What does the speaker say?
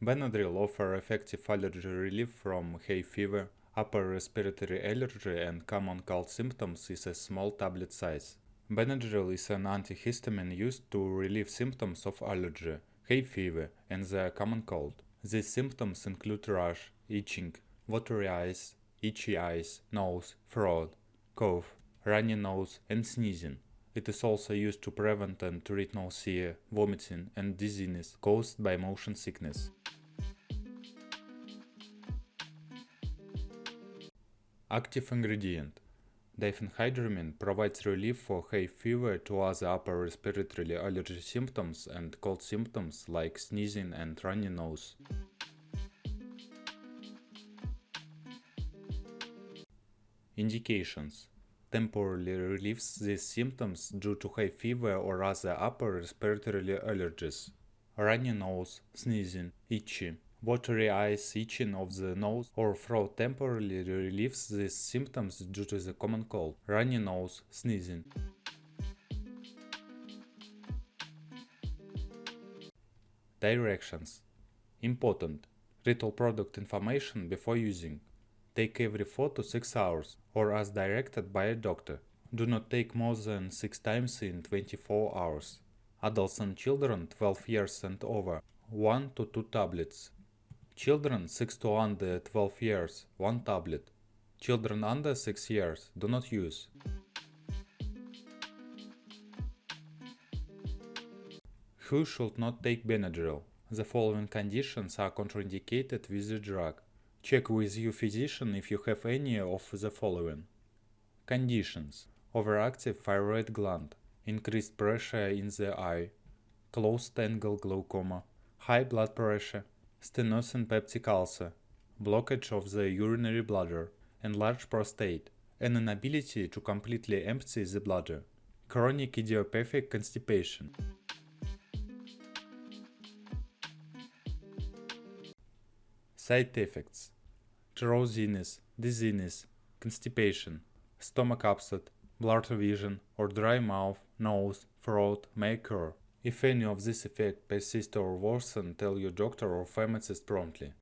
Benadryl offers effective allergy relief from hay fever, upper respiratory allergy, and common cold symptoms in a small tablet size. Benadryl is an antihistamine used to relieve symptoms of allergy, hay fever, and the common cold. These symptoms include rash, itching, watery eyes, itchy eyes, nose, throat, cough, runny nose, and sneezing. It is also used to prevent and treat nausea, vomiting, and dizziness caused by motion sickness. Active ingredient. Diphenhydramine provides relief for hay fever to other upper respiratory allergy symptoms and cold symptoms like sneezing and runny nose. Indications. Temporarily relieves these symptoms due to hay fever or other upper respiratory allergies. Runny nose, sneezing, itchy, watery eyes, itching of the nose or throat temporarily relieves these symptoms due to the common cold. Runny nose, sneezing. Directions. Important. Read all product information before using. Take every 4 to 6 hours, or as directed by a doctor. Do not take more than 6 times in 24 hours. Adults and children 12 years and over, 1 to 2 tablets. Children 6 to under 12 years, 1 tablet. Children under 6 years do not use. Who should not take Benadryl? The following conditions are contraindicated with the drug. Check with your physician if you have any of the following. Conditions: overactive thyroid gland, increased pressure in the eye, closed-angle glaucoma, high blood pressure, stenosis peptic ulcer, blockage of the urinary bladder, enlarged prostate, an inability to completely empty the bladder, chronic idiopathic constipation. Side effects: drowsiness, dizziness, constipation, stomach upset, blurred vision, or dry mouth, nose, throat may occur. If any of these effects persist or worsen, tell your doctor or pharmacist promptly.